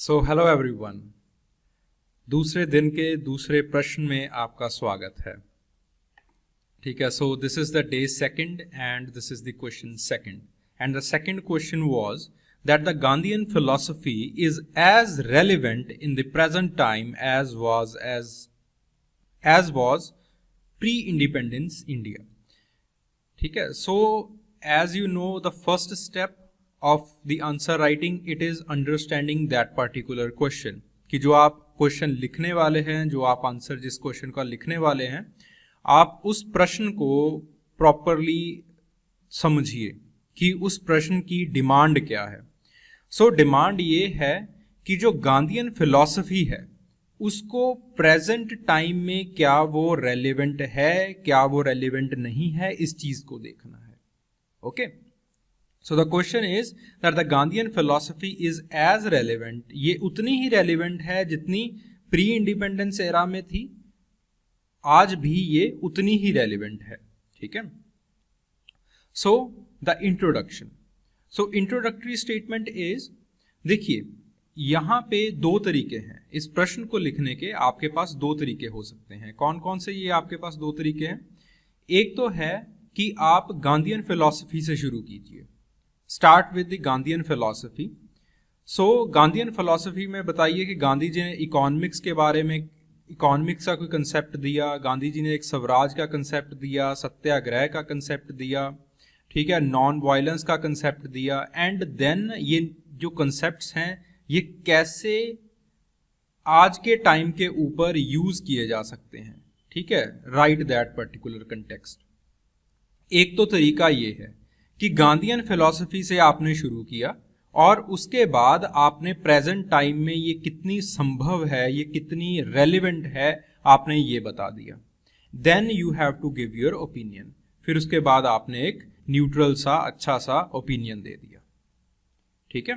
So hello everyone, दूसरे दिन के दूसरे प्रश्न में आपका स्वागत है। ठीक है, so this is the day second and this is the question second and the second question was that the Gandhian philosophy is as relevant in the present time as was pre independence India. ठीक है, so as you know the first step of the answer writing it is understanding that particular question कि जो आप question लिखने वाले हैं, जो आप आंसर जिस क्वेश्चन का लिखने वाले हैं, आप उस प्रश्न को प्रॉपरली समझिए कि उस प्रश्न की डिमांड क्या है। सो डिमांड ये है कि जो गांधीयन फिलॉसफी है उसको प्रेजेंट टाइम में क्या वो रेलिवेंट है, क्या वो रेलिवेंट नहीं है, इस चीज को देखना है। Okay, So the question is that the Gandhian philosophy is as relevant, ये उतनी ही relevant है जितनी प्री इंडिपेंडेंस एरा में थी, आज भी ये उतनी ही relevant है। ठीक है, so the introduction, so introductory statement is, देखिए यहाँ पे दो तरीके हैं इस प्रश्न को लिखने के। आपके पास दो तरीके हो सकते हैं। कौन कौन से ये आपके पास दो तरीके हैं? एक तो है कि आप गांधीयन फिलॉसफी से शुरू कीजिए, start with the Gandhian philosophy. So Gandhian philosophy में बताइए कि गांधी जी ने इकोनॉमिक्स के बारे में, इकोनॉमिक्स का कोई कंसेप्ट दिया, गांधी जी ने एक स्वराज का कंसेप्ट दिया, सत्याग्रह का कंसेप्ट दिया, ठीक है, नॉन वायलेंस का कंसेप्ट दिया, एंड देन ये जो कंसेप्ट्स हैं ये कैसे आज के टाइम के ऊपर यूज किए जा सकते हैं। ठीक है, राइट दैट पर्टिकुलर कंटेक्स्ट। एक तो तरीका ये है कि गांधीयन फिलॉसफी से आपने शुरू किया और उसके बाद आपने प्रेजेंट टाइम में ये कितनी संभव है, ये कितनी रेलिवेंट है, आपने ये बता दिया। Then you have to give your opinion, फिर उसके बाद आपने एक न्यूट्रल सा अच्छा सा ओपिनियन दे दिया। ठीक है,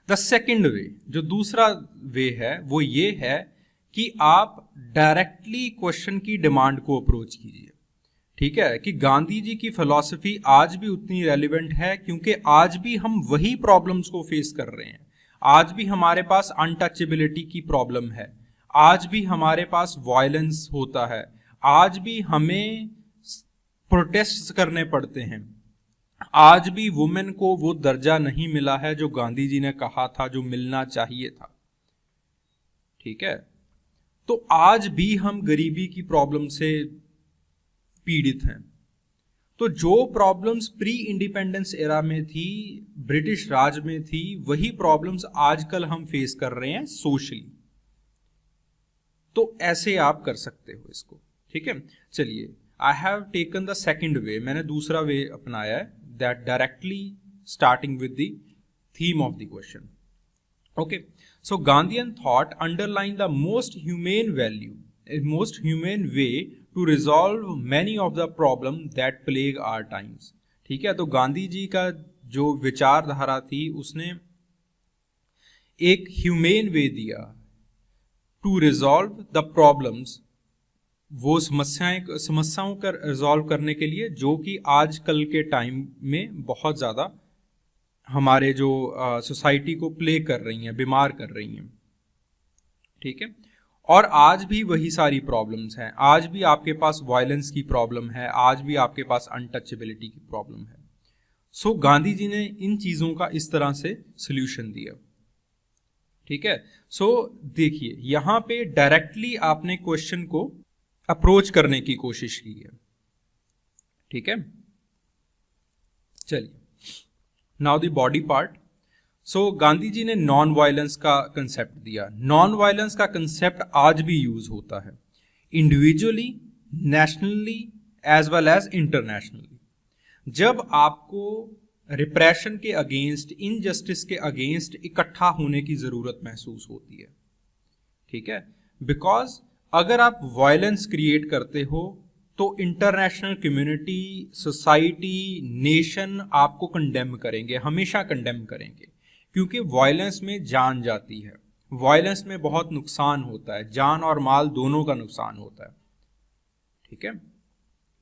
द सेकेंड वे, जो दूसरा वे है वो ये है कि आप डायरेक्टली क्वेश्चन की डिमांड को अप्रोच कीजिए। ठीक है, कि गांधी जी की फिलॉसफी आज भी उतनी रेलिवेंट है क्योंकि आज भी हम वही प्रॉब्लम्स को फेस कर रहे हैं। आज भी हमारे पास अनटचेबिलिटी की प्रॉब्लम है, आज भी हमारे पास वायलेंस होता है, आज भी हमें प्रोटेस्ट करने पड़ते हैं, आज भी वुमेन को वो दर्जा नहीं मिला है जो गांधी जी ने कहा था जो मिलना चाहिए था। ठीक है, तो आज भी हम गरीबी की प्रॉब्लम से पीड़ित हैं। तो जो प्रॉब्लम्स प्री इंडिपेंडेंस एरा में थी, ब्रिटिश राज में थी, वही प्रॉब्लम्स आजकल हम फेस कर रहे हैं सोशली। तो ऐसे आप कर सकते हो इसको। ठीक है, चलिए, I have taken the second way, मैंने दूसरा वे अपनाया है, that directly starting with the theme of the question. Okay, so Gandhian thought underline the most humane value, most humane way to resolve many of the problem that plague our times। ठीक है, तो गांधी जी का जो विचारधारा थी उसने एक humane वे दिया टू रिजॉल्व द प्रॉब्लम्स, वो समस्याओं का रिजॉल्व करने के लिए जो कि आजकल के टाइम में बहुत ज़्यादा हमारे जो सोसाइटी को प्लेग कर रही हैं, बीमार कर रही हैं। ठीक है, और आज भी वही सारी प्रॉब्लम्स हैं, आज भी आपके पास वायलेंस की प्रॉब्लम है, आज भी आपके पास अनटचेबिलिटी की प्रॉब्लम है। सो गांधी जी ने इन चीजों का इस तरह से सॉल्यूशन दिया। ठीक है, सो देखिए यहां पे डायरेक्टली आपने क्वेश्चन को अप्रोच करने की कोशिश की है। ठीक है, चलिए, now the body part. So Gandhi ji ने नॉन वायलेंस का कंसेप्ट दिया। नॉन वायलेंस का कंसेप्ट आज भी यूज होता है, individually, nationally as well as internationally. जब आपको रिप्रेशन के अगेंस्ट, इनजस्टिस के अगेंस्ट इकट्ठा होने की जरूरत महसूस होती है। ठीक है, बिकॉज अगर आप वायलेंस क्रिएट करते हो तो इंटरनेशनल कम्युनिटी, सोसाइटी, नेशन आपको कंडेम करेंगे, हमेशा कंडेम करेंगे, क्योंकि वायलेंस में जान जाती है, वायलेंस में बहुत नुकसान होता है, जान और माल दोनों का नुकसान होता है। ठीक है,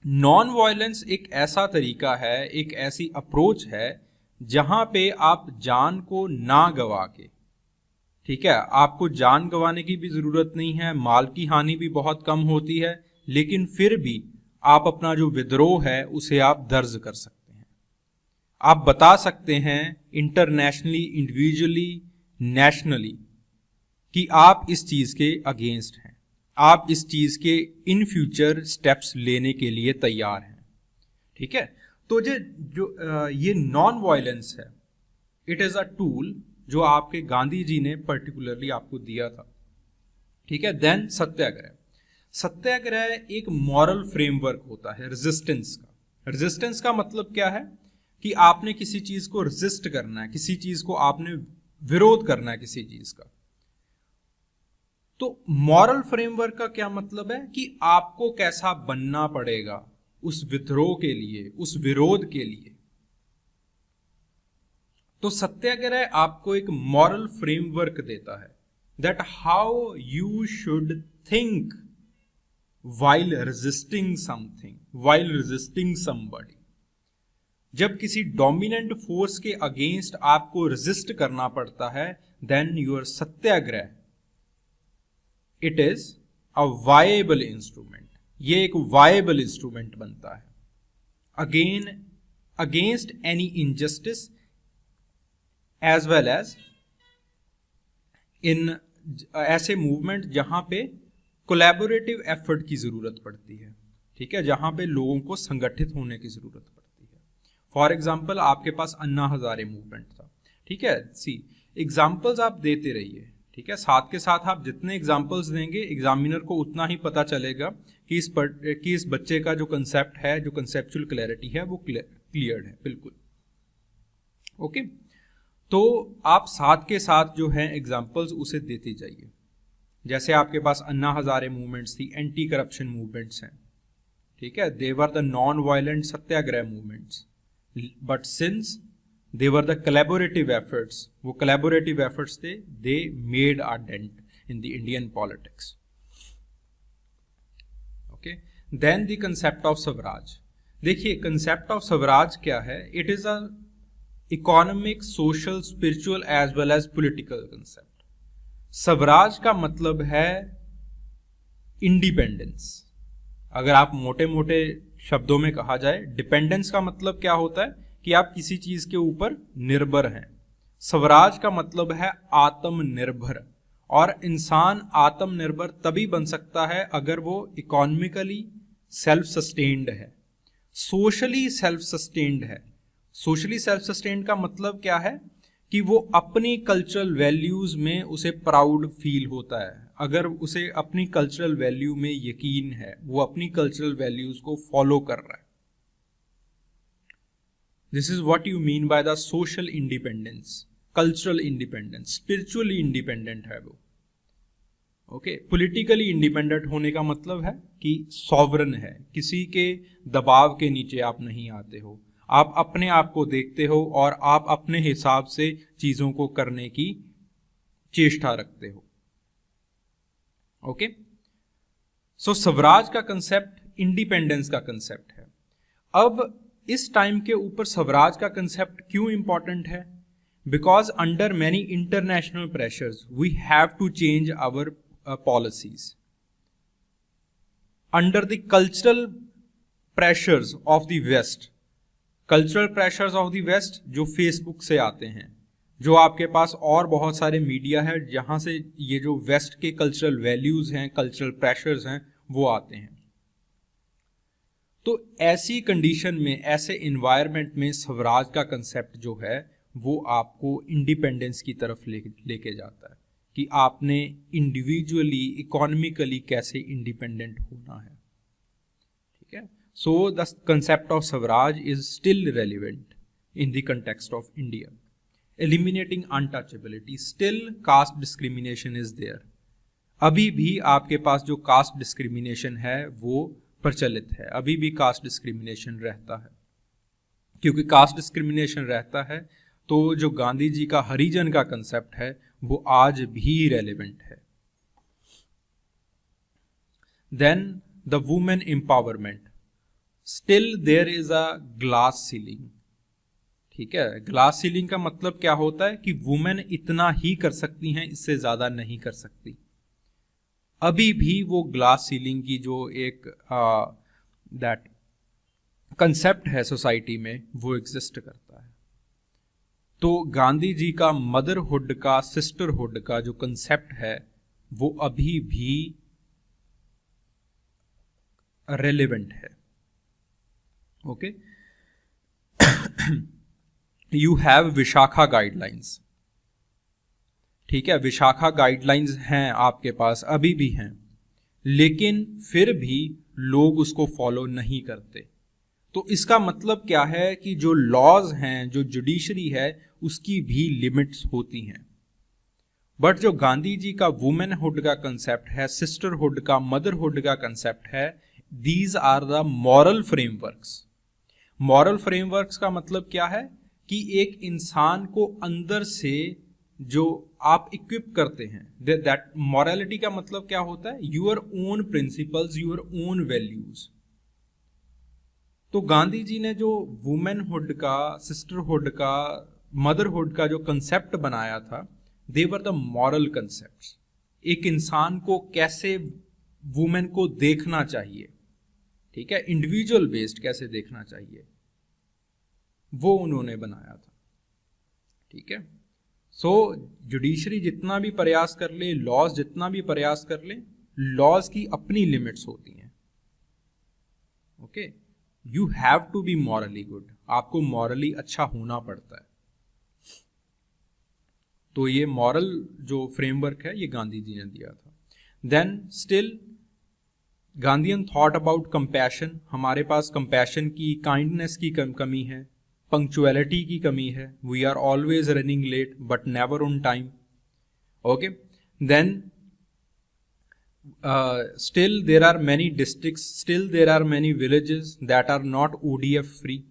नॉन वायलेंस एक ऐसा तरीका है, एक ऐसी अप्रोच है जहां पे आप जान को ना गवा के ठीक है, आपको जान गंवाने की भी जरूरत नहीं है, माल की हानि भी बहुत कम होती है, लेकिन फिर भी आप अपना जो विद्रोह है उसे आप दर्ज कर सकते हैं। आप बता सकते हैं इंटरनेशनली, इंडिविजुअली, नेशनली कि आप इस चीज के अगेंस्ट हैं, आप इस चीज के इन फ्यूचर स्टेप्स लेने के लिए तैयार हैं। ठीक है, तो ये नॉन वायलेंस है, इट इज अ टूल जो आपके गांधी जी ने पर्टिकुलरली आपको दिया था। ठीक है, देन सत्याग्रह। सत्याग्रह एक मॉरल फ्रेमवर्क होता है रेजिस्टेंस का। रेजिस्टेंस का मतलब क्या है कि आपने किसी चीज को रेजिस्ट करना है, किसी चीज को आपने विरोध करना है किसी चीज का। तो मॉरल फ्रेमवर्क का क्या मतलब है कि आपको कैसा बनना पड़ेगा उस विद्रोह के लिए, उस विरोध के लिए। तो सत्याग्रह आपको एक मॉरल फ्रेमवर्क देता है that how you should think while resisting something, while resisting somebody। जब किसी डोमिनेंट फोर्स के अगेंस्ट आपको रेजिस्ट करना पड़ता है, then your satyagraha it is a viable instrument, ये एक वायबल इंस्ट्रूमेंट बनता है against any injustice as well as in ऐसे मूवमेंट जहां पे कोलैबोरेटिव एफर्ट की जरूरत पड़ती है। ठीक है, जहां पे लोगों को संगठित होने की जरूरत पड़ती है। फॉर एग्जाम्पल, आपके पास अन्ना हजारे मूवमेंट था। ठीक है, सी एग्जाम्पल्स आप देते रहिए। ठीक है, साथ के साथ आप जितने एग्जाम्पल्स देंगे एग्जामिनर को उतना ही पता चलेगा कि इस बच्चे का जो कंसेप्ट है, जो कंसेप्चुअल क्लैरिटी है वो क्लियर है बिल्कुल। ओके, तो आप साथ के साथ जो है एग्जाम्पल्स उसे देते जाइए। जैसे आपके पास अन्ना हजारे मूवमेंट्स थी, एंटी करप्शन मूवमेंट्स हैं। ठीक है, they were the non violent satyagraha movements, but since they were the collaborative efforts, वो कोलैबोरेटिव एफर्ट्स थे, they made a dent in the Indian politics. Okay, then the concept of swaraj. देखिए, concept of swaraj क्या है? It is a economic, social, spiritual as well as political concept. Swaraj का मतलब है independence. अगर आप मोटे मोटे शब्दों में कहा जाए, डिपेंडेंस का मतलब क्या होता है कि आप किसी चीज के ऊपर निर्भर हैं। स्वराज का मतलब है आत्मनिर्भर, और इंसान आत्मनिर्भर तभी बन सकता है अगर वो इकोनॉमिकली सेल्फ सस्टेन्ड है, सोशली सेल्फ सस्टेन्ड है। सोशली सेल्फ सस्टेन्ड का मतलब क्या है कि वो अपनी कल्चरल वैल्यूज में उसे प्राउड फील होता है। अगर उसे अपनी कल्चरल वैल्यू में यकीन है, वो अपनी कल्चरल वैल्यूज को फॉलो कर रहा है। This is what you mean by the social independence, cultural independence. Spiritually independent है वो। ओके, पॉलिटिकली इंडिपेंडेंट होने का मतलब है कि सॉवरन है, किसी के दबाव के नीचे आप नहीं आते हो, आप अपने आप को देखते हो और आप अपने हिसाब से चीजों को करने की चेष्टा रखते हो। ओके, सो स्वराज का कंसेप्ट इंडिपेंडेंस का कंसेप्ट है। अब इस टाइम के ऊपर स्वराज का कंसेप्ट क्यों इंपॉर्टेंट है? Because under many international pressures we have to change our policies. Under the cultural pressures of the west, cultural pressures of the west जो फेसबुक से आते हैं, जो आपके पास और बहुत सारे मीडिया है जहां से ये जो वेस्ट के कल्चरल वैल्यूज हैं, कल्चरल प्रेशर्स हैं, वो आते हैं। तो ऐसी कंडीशन में, ऐसे इन्वायरमेंट में स्वराज का कंसेप्ट जो है वो आपको इंडिपेंडेंस की तरफ लेके जाता है कि आपने इंडिविजुअली, इकोनॉमिकली कैसे इंडिपेंडेंट होना है। ठीक है, so the concept of Swaraj is still relevant in the context of India. Eliminating untouchability, still caste discrimination is there. अभी भी आपके पास जो कास्ट डिस्क्रिमिनेशन है वो प्रचलित है, अभी भी कास्ट डिस्क्रिमिनेशन रहता है। क्योंकि कास्ट डिस्क्रिमिनेशन रहता है तो जो गांधी जी का हरिजन का कंसेप्ट है वो आज भी रेलेवेंट है। Then the women empowerment, still there is a glass ceiling. ठीक है, ग्लास सीलिंग का मतलब क्या होता है कि वुमेन इतना ही कर सकती हैं, इससे ज्यादा नहीं कर सकती। अभी भी वो ग्लास सीलिंग की जो एक दैट कंसेप्ट है सोसाइटी में, वो एग्जिस्ट करता है। तो गांधी जी का मदरहुड का, सिस्टरहुड का जो कंसेप्ट है वो अभी भी रेलेवेंट है। Okay, you have Vishakha guidelines. ठीक है, विशाखा गाइडलाइंस हैं आपके पास, अभी भी हैं, लेकिन फिर भी लोग उसको फॉलो नहीं करते। तो इसका मतलब क्या है कि जो लॉज हैं, जो जुडिशरी है, उसकी भी लिमिट्स होती हैं। बट जो गांधी जी का वुमेनहुड का कंसेप्ट है, सिस्टरहुड का, मदरहुड का कंसेप्ट है, these are the moral frameworks. Moral frameworks का मतलब क्या है कि एक इंसान को अंदर से जो आप इक्विप करते हैं, दैट मॉरलिटी का मतलब क्या होता है, your own principles, your own values. तो गांधी जी ने जो वुमेनहुड का, सिस्टरहुड का, मदरहुड का जो कंसेप्ट बनाया था, दे वर द मॉरल कंसेप्ट्स। एक इंसान को कैसे वुमेन को देखना चाहिए, ठीक है, इंडिविजुअल बेस्ड कैसे देखना चाहिए, वो उन्होंने बनाया था। ठीक है, सो जुडिशरी जितना भी प्रयास कर ले, लॉज जितना भी प्रयास कर ले, लॉज की अपनी लिमिट्स होती हैं। Okay, you have to be morally good, आपको मॉरली अच्छा होना पड़ता है। तो ये मॉरल जो फ्रेमवर्क है, ये गांधी जी ने दिया था। Then still Gandhian thought about compassion. हमारे पास कंपैशन की, काइंडनेस की कमी है, पंक्चुअलिटी की कमी है, we are always running late but never on time. Okay, then still there are many districts, still there are many villages that are not ODF free.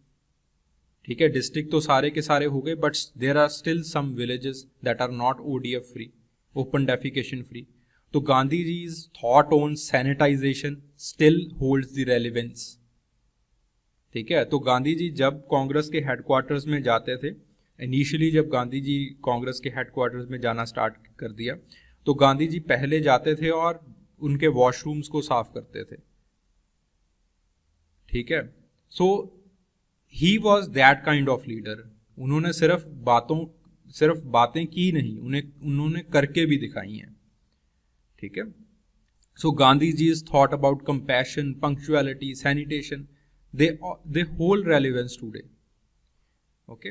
ठीक है, डिस्ट्रिक्ट तो सारे के सारे हो गए, but there are still some villages that are not ODF free, open defecation free. तो गांधी जी's thought on sanitization still holds the relevance. ठीक है, तो गांधी जी जब कांग्रेस के हेडक्वार्टर्स में जाते थे, इनिशियली जब गांधी जी कांग्रेस के हेडक्वार्टर्स में जाना स्टार्ट कर दिया, तो गांधी जी पहले जाते थे और उनके वॉशरूम्स को साफ करते थे। ठीक है, so he was that kind of leader. उन्होंने सिर्फ बातें की नहीं, उन्होंने करके भी दिखाई हैं। ठीक है, so Gandhi ji is thought about compassion, punctuality, sanitation, they hold relevance today. Okay,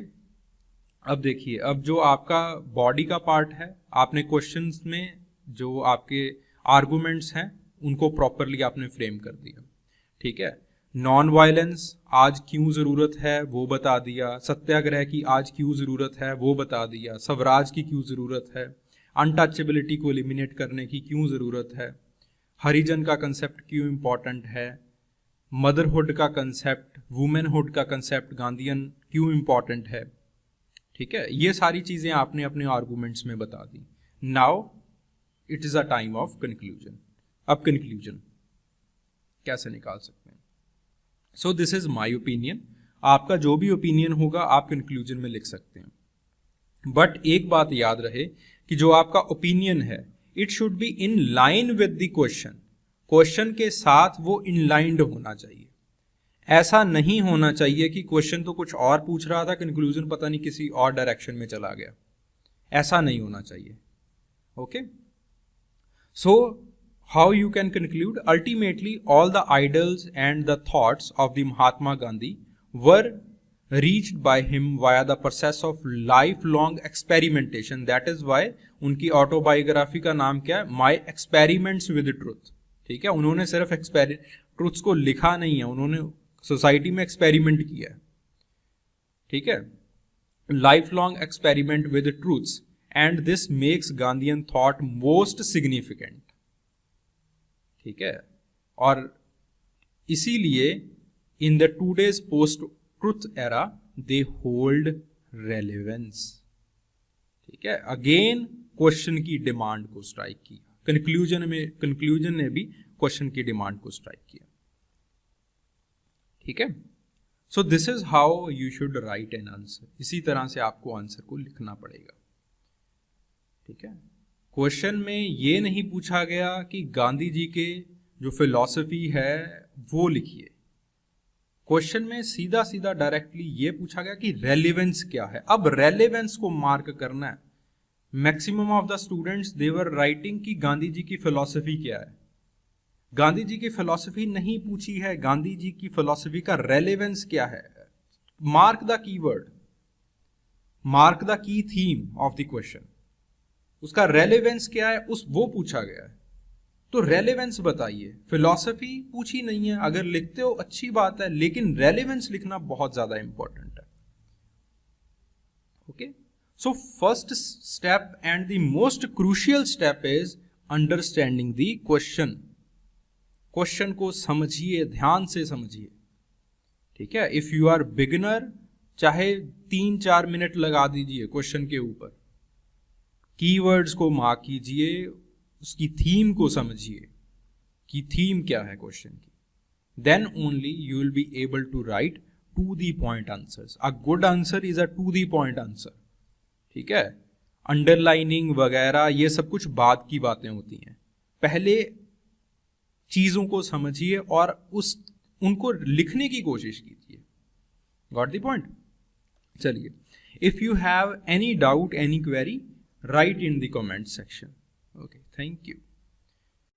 अब देखिए, अब जो आपका बॉडी का पार्ट है, आपने क्वेश्चंस में जो आपके आर्गुमेंट्स हैं उनको प्रॉपरली आपने फ्रेम कर दिया। ठीक है, नॉन वायलेंस आज क्यों जरूरत है वो बता दिया, सत्याग्रह की आज क्यों जरूरत है वो बता दिया, स्वराज की क्यों जरूरत है, अनटचेबिलिटी को एलिमिनेट करने की क्यों जरूरत है, हरिजन का कंसेप्ट क्यों इंपॉर्टेंट है, मदरहुड का कंसेप्ट, वुमेनहुड का कंसेप्ट गांधीयन क्यों इंपॉर्टेंट है। ठीक है, ये सारी चीजें आपने अपने आर्गुमेंट्स में बता दी। Now it is a time of conclusion. अब कंक्लूजन कैसे निकाल सकते हैं? So this is my opinion. आपका जो भी ओपिनियन होगा आप कंक्लूजन में लिख सकते हैं। बट एक बात याद रहे कि जो आपका ओपिनियन है, it should be in line with the question. Question के साथ वो इनलाइंड होना चाहिए। ऐसा नहीं होना चाहिए कि क्वेश्चन तो कुछ और पूछ रहा था, कंक्लूजन पता नहीं किसी और डायरेक्शन में चला गया। ऐसा नहीं होना चाहिए। Okay, so how you can conclude? Ultimately, all the ideals and the thoughts of the Mahatma Gandhi were reached by him via the process of lifelong experimentation. That is why उनकी autobiography का नाम क्या है? My Experiments with Truth. ठीक है, उन्होंने सिर्फ truths को लिखा नहीं है, उन्होंने सोसाइटी में एक्सपेरिमेंट किया है। ठीक है, life long experiment with truths, and this makes Gandhian thought most significant. ठीक है, और इसीलिए in the today's post truth era they hold relevance. ठीक है, अगेन क्वेश्चन की डिमांड को स्ट्राइक किया। कंक्लूजन ने भी क्वेश्चन की डिमांड को स्ट्राइक किया। ठीक है, so this is how you should write an answer. इसी तरह से आपको आंसर को लिखना पड़ेगा. ठीक है. क्वेश्चन में ये नहीं पूछा गया कि गांधी जी के जो फिलॉसफी है वो लिखिए. क्वेश्चन में सीधा सीधा डायरेक्टली ये पूछा गया कि रेलिवेंस क्या है. अब रेलिवेंस को मार्क करना है. Maximum of the students they were writing कि गांधी जी की फिलॉसफी क्या है. गांधी जी की फिलॉसफी नहीं पूछी है, गांधी जी की फिलॉसफी का रेलेवेंस क्या है. Mark the keyword, mark the key theme of the question. उसका रेलेवेंस क्या है उस वो पूछा गया है. तो रेलेवेंस बताइए. फिलॉसफी पूछी नहीं है, अगर लिखते हो अच्छी बात है, लेकिन रेलेवेंस लिखना बहुत ज्यादा इंपॉर्टेंट है. Okay. So first step and the most crucial step is understanding the question. Question को समझिए, ध्यान से समझिए. ठीक है. इफ यू आर बिगिनर, चाहे 3-4 मिनट लगा दीजिए क्वेश्चन के ऊपर. कीवर्ड्स को मार्क कीजिए, उसकी थीम को समझिए कि थीम क्या है क्वेश्चन की. Then only you will be able to write to the point answers. A good answer is a to the point answer. ठीक है. अंडरलाइनिंग वगैरह ये सब कुछ बाद की बातें होती हैं. पहले चीजों को समझिए और उनको लिखने की कोशिश कीजिए. Got the point. चलिए, if you have any doubt, any query, write in the comment section. Okay, thank you.